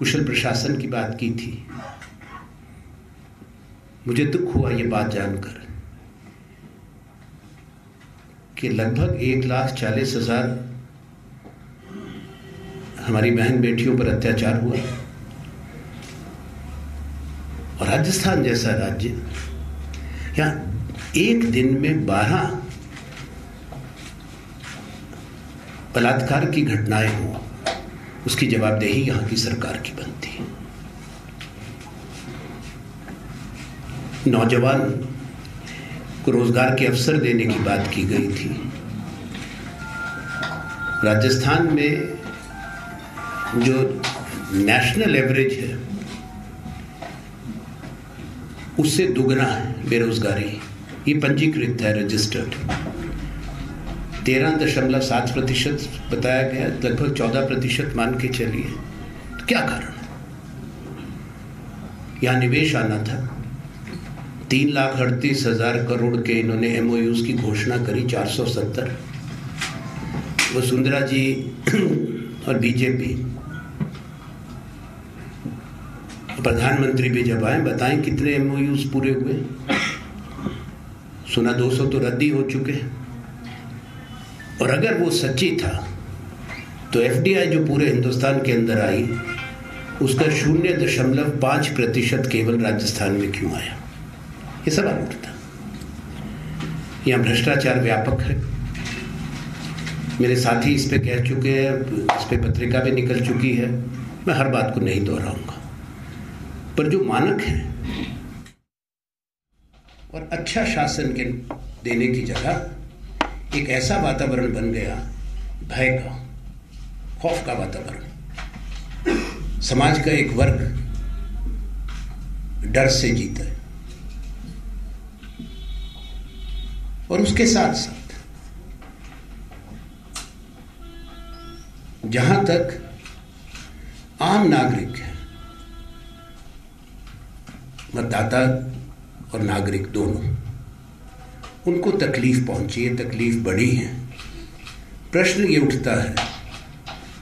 कुशल प्रशासन की बात की थी। मुझे दुख हुआ ये बात जानकर कि लगभग 1,40,000 हमारी बहन बेटियों पर अत्याचार हुआ और राजस्थान जैसा राज्य, यहाँ एक दिन में 12 बलात्कार की घटनाएं हों, उसकी जवाबदेही यहाँ की सरकार की बनती है। नौजवान को रोजगार के अवसर देने की बात की गई थी। राजस्थान में जो नेशनल एवरेज है उससे दुगना है बेरोजगारी। ये पंजीकृत है, रजिस्टर्ड। 13.7% बताया गया, लगभग 14% मान के चलिए। तो क्या कारण है? यहाँ निवेश आना था। 3,38,000 करोड़ के इन्होंने MOUs की घोषणा करी, 470। वसुंधरा जी और बीजेपी प्रधानमंत्री भी जब आए, बताएं कितने MOUs पूरे हुए? सुना 200 तो रद्द ही हो चुके। और अगर वो सच्ची था तो FDI जो पूरे हिंदुस्तान के अंदर आई उसका 0.5% केवल राजस्थान में क्यों आया? ये सवाल उठता। यहाँ भ्रष्टाचार व्यापक है। मेरे साथी इस पे कह चुके हैं, इस पे पत्रिका भी निकल चुकी है, मैं हर बात को नहीं दोहराऊंगा। पर जो मानक है और अच्छा शासन के देने की जगह एक ऐसा वातावरण बन गया, भय का, खौफ का वातावरण। समाज का एक वर्ग डर से जीता है और उसके साथ साथ जहां तक आम नागरिक है, मतदाता और नागरिक दोनों, उनको तकलीफ पहुंची है, तकलीफ बढ़ी है। प्रश्न ये उठता है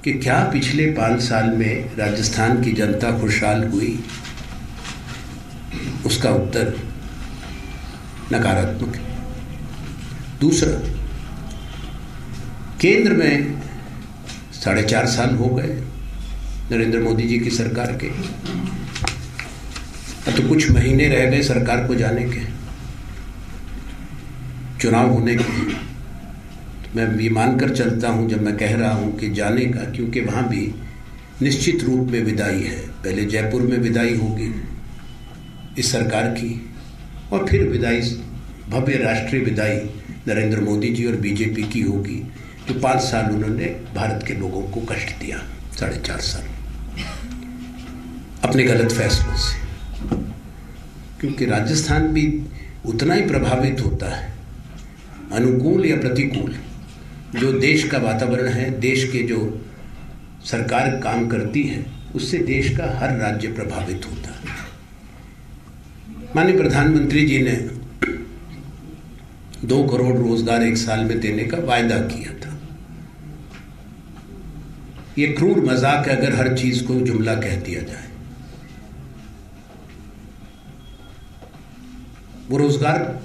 कि क्या पिछले 5 साल में राजस्थान की जनता खुशहाल हुई? उसका उत्तर नकारात्मक है। दूसरा, केंद्र में 4.5 साल हो गए नरेंद्र मोदी जी की सरकार के, तो कुछ महीने रह गए सरकार को जाने के, चुनाव होने के। तो मैं ये मानकर चलता हूं जब मैं कह रहा हूं कि जाने का, क्योंकि वहां भी निश्चित रूप में विदाई है। पहले जयपुर में विदाई होगी इस सरकार की और फिर विदाई, भव्य राष्ट्रीय विदाई नरेंद्र मोदी जी और बीजेपी की होगी, जो 5 साल उन्होंने भारत के लोगों को कष्ट दिया, 4.5 साल अपने गलत फैसलों से। क्योंकि राजस्थान भी उतना ही प्रभावित होता है, अनुकूल या प्रतिकूल, जो देश का वातावरण है, देश के जो सरकार काम करती है, उससे देश का हर राज्य प्रभावित होता है। माननीय प्रधानमंत्री जी ने 2 करोड़ रोजगार 1 साल में देने का वायदा किया था। ये क्रूर मजाक है अगर हर चीज को जुमला कह दिया जाए। वो रोजगार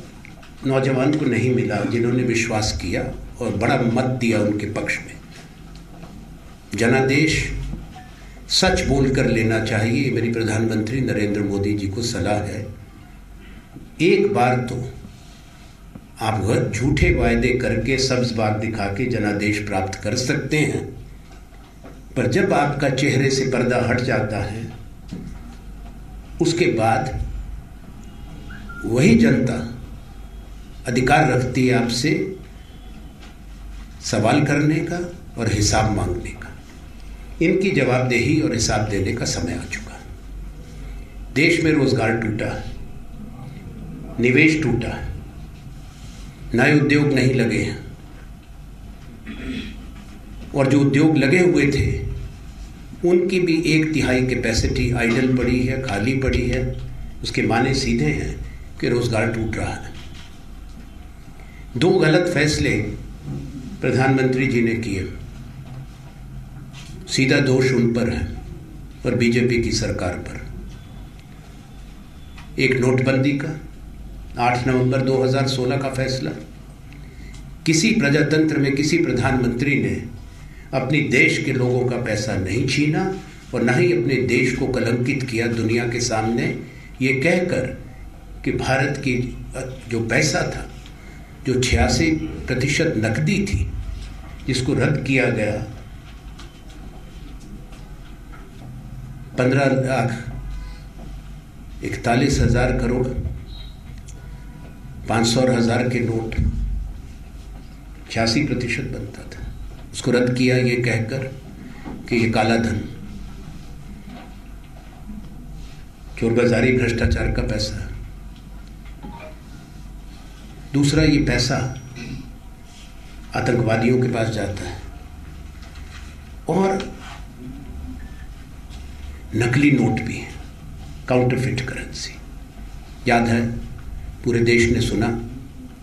नौजवान को नहीं मिला जिन्होंने विश्वास किया और बड़ा मत दिया उनके पक्ष में। जनादेश सच बोलकर लेना चाहिए, मेरी प्रधानमंत्री नरेंद्र मोदी जी को सलाह है। एक बार तो आप झूठे वायदे करके, सब्ज बाग दिखा के जनादेश प्राप्त कर सकते हैं, पर जब आपका चेहरे से पर्दा हट जाता है, उसके बाद वही जनता अधिकार रखती है आपसे सवाल करने का और हिसाब मांगने का। इनकी जवाबदेही और हिसाब देने का समय आ चुका है। देश में रोजगार टूटा है, निवेश टूटा है, नए उद्योग नहीं लगे हैं, और जो उद्योग लगे हुए थे उनकी भी 1/3 कैपेसिटी आइडल पड़ी है, खाली पड़ी है। उसके माने सीधे हैं कि रोजगार टूट रहा है। 2 गलत फैसले प्रधानमंत्री जी ने किए, सीधा दोष उन पर है। और बीजेपी की सरकार पर। एक नोटबंदी का 8 नवंबर 2016 का फैसला। किसी प्रजातंत्र में किसी प्रधानमंत्री ने अपनी देश के लोगों का पैसा नहीं छीना और न ही अपने देश को कलंकित किया दुनिया के सामने, ये कहकर कि भारत की जो पैसा था, जो 86% नकदी थी, जिसको रद्द किया गया 15,41,000 करोड़, 500 और 1000 के नोट 86% बनता था, उसको रद्द किया ये कहकर कि ये काला धन, चोरबाजारी, भ्रष्टाचार का पैसा है। दूसरा, ये पैसा आतंकवादियों के पास जाता है और नकली नोट भी है, काउंटरफिट करेंसी। याद है, पूरे देश ने सुना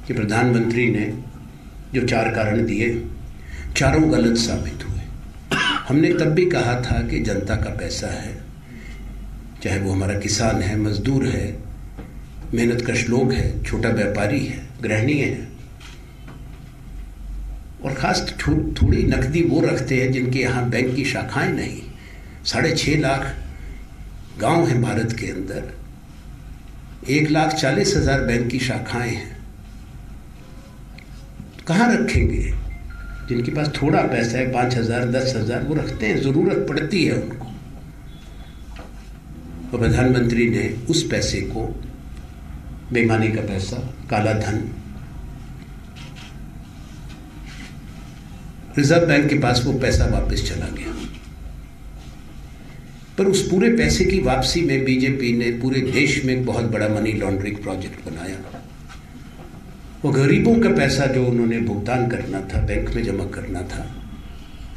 कि प्रधानमंत्री ने जो 4 कारण दिए, चारों गलत साबित हुए। हमने तब भी कहा था कि जनता का पैसा है, चाहे वो हमारा किसान है, मजदूर है, मेहनतकश लोग है, छोटा व्यापारी है, गृहिणी है, और खास थोड़ी नकदी वो रखते हैं जिनके यहाँ बैंक की शाखाएं नहीं। 6.5 लाख गांव हैं भारत के अंदर, 1,40,000 बैंक की शाखाएं हैं। कहाँ रखेंगे? जिनके पास थोड़ा पैसा है, 5,000, 10,000, वो रखते हैं, जरूरत पड़ती है उनको। और प्रधानमंत्री ने उस पैसे को, बेईमानी का पैसा, काला धन, रिजर्व बैंक के पास वो पैसा वापस चला गया। पर उस पूरे पैसे की वापसी में बीजेपी ने पूरे देश में एक बहुत बड़ा मनी लॉन्ड्रिंग प्रोजेक्ट बनाया। वो गरीबों का पैसा जो उन्होंने भुगतान करना था, बैंक में जमा करना था,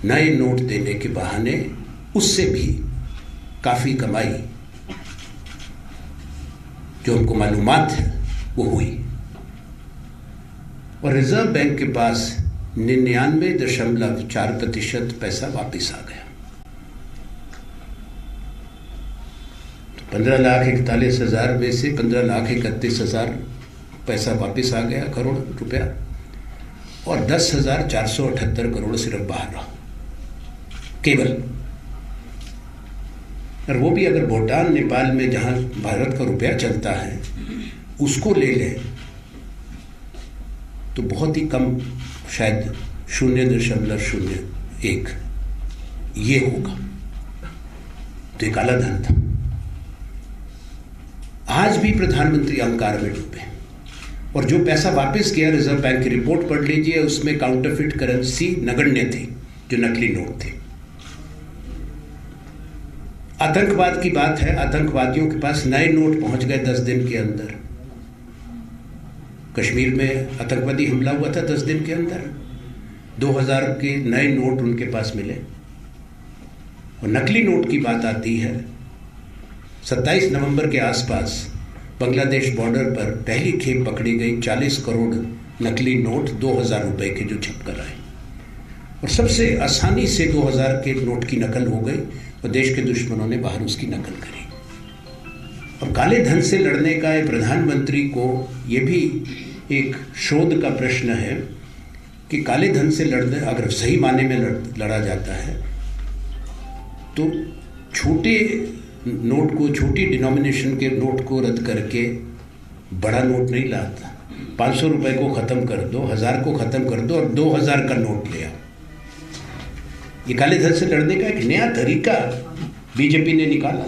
नए नोट देने के बहाने उससे भी काफी कमाई जो हमको मालूमात है वो हुई। और रिजर्व बैंक के पास 99.4% पैसा वापस आ गया। 15,41,000 में से 15,31,000 पैसा वापस आ गया, करोड़ रुपया, और 10,478 करोड़ सिर्फ बाहर रहा केवल। और वो भी अगर भूटान, नेपाल में जहां भारत का रुपया चलता है उसको ले ले तो बहुत ही कम, शायद 0.01 ये होगा। तो ये काला धन था। आज भी प्रधानमंत्री अहंकार में डूबे, और जो पैसा वापस किया, रिजर्व बैंक की रिपोर्ट पढ़ लीजिए, उसमें काउंटरफिट करेंसी नगण्य थी, जो नकली नोट थे। आतंकवाद की बात है, आतंकवादियों के पास नए नोट पहुंच गए 10 दिन के अंदर। कश्मीर में आतंकवादी हमला हुआ था, 10 दिन के अंदर 2000 के नए नोट उनके पास मिले। और नकली नोट की बात आती है, 27 नवंबर के आसपास बांग्लादेश बॉर्डर पर पहली खेप पकड़ी गई 40 करोड़ नकली नोट 2000 रुपए के, जो छप कर आए। और सबसे आसानी से 2000 के नोट की नकल हो गई और देश के दुश्मनों ने बाहर उसकी नकल करी। और काले धन से लड़ने का प्रधानमंत्री को ये भी एक शोध का प्रश्न है कि काले धन से लड़ने, अगर सही माने में लड़ा जाता है तो छोटे नोट को, छोटी डिनोमिनेशन के नोट को रद्द करके बड़ा नोट नहीं लाता। 500 रुपए को खत्म कर दो, 1000 को खत्म कर दो और 2000 का नोट ले आओ। ये काले धन से लड़ने का एक नया तरीका बीजेपी ने निकाला।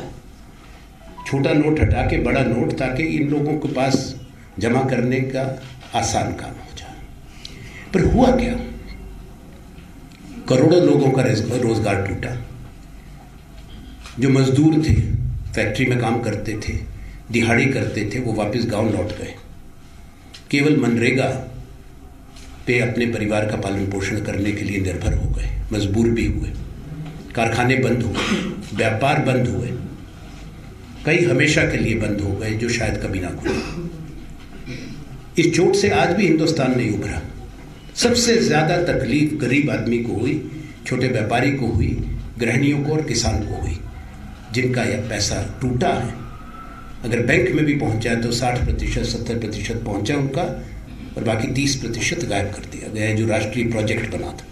छोटा नोट हटा के बड़ा नोट, ताकि इन लोगों के पास जमा करने का आसान काम हो जाए। पर हुआ क्या? करोड़ों लोगों का रोजगार टूटा। जो मजदूर थे, फैक्ट्री में काम करते थे, दिहाड़ी करते थे, वो वापस गांव लौट गए। केवल मनरेगा पे अपने परिवार का पालन पोषण करने के लिए निर्भर हो गए, मजबूर भी हुए। कारखाने बंद हुए, व्यापार बंद हुए, कई हमेशा के लिए बंद हो गए, जो शायद कभी ना खुले। इस चोट से आज भी हिंदुस्तान नहीं उभरा। सबसे ज्यादा तकलीफ गरीब आदमी को हुई, छोटे व्यापारी को हुई, गृहिणियों को और किसान को हुई। जिनका यह पैसा टूटा है। अगर बैंक में भी पहुंचा है तो 60%, 70% पहुंचा उनका, और बाकी 30% गायब कर दिया गया है, जो राष्ट्रीय प्रोजेक्ट बना था।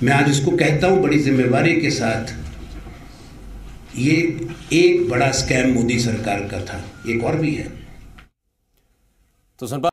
मैं आज इसको कहता हूं बड़ी जिम्मेवारी के साथ, ये एक बड़ा स्कैम मोदी सरकार का था, एक और भी है। तो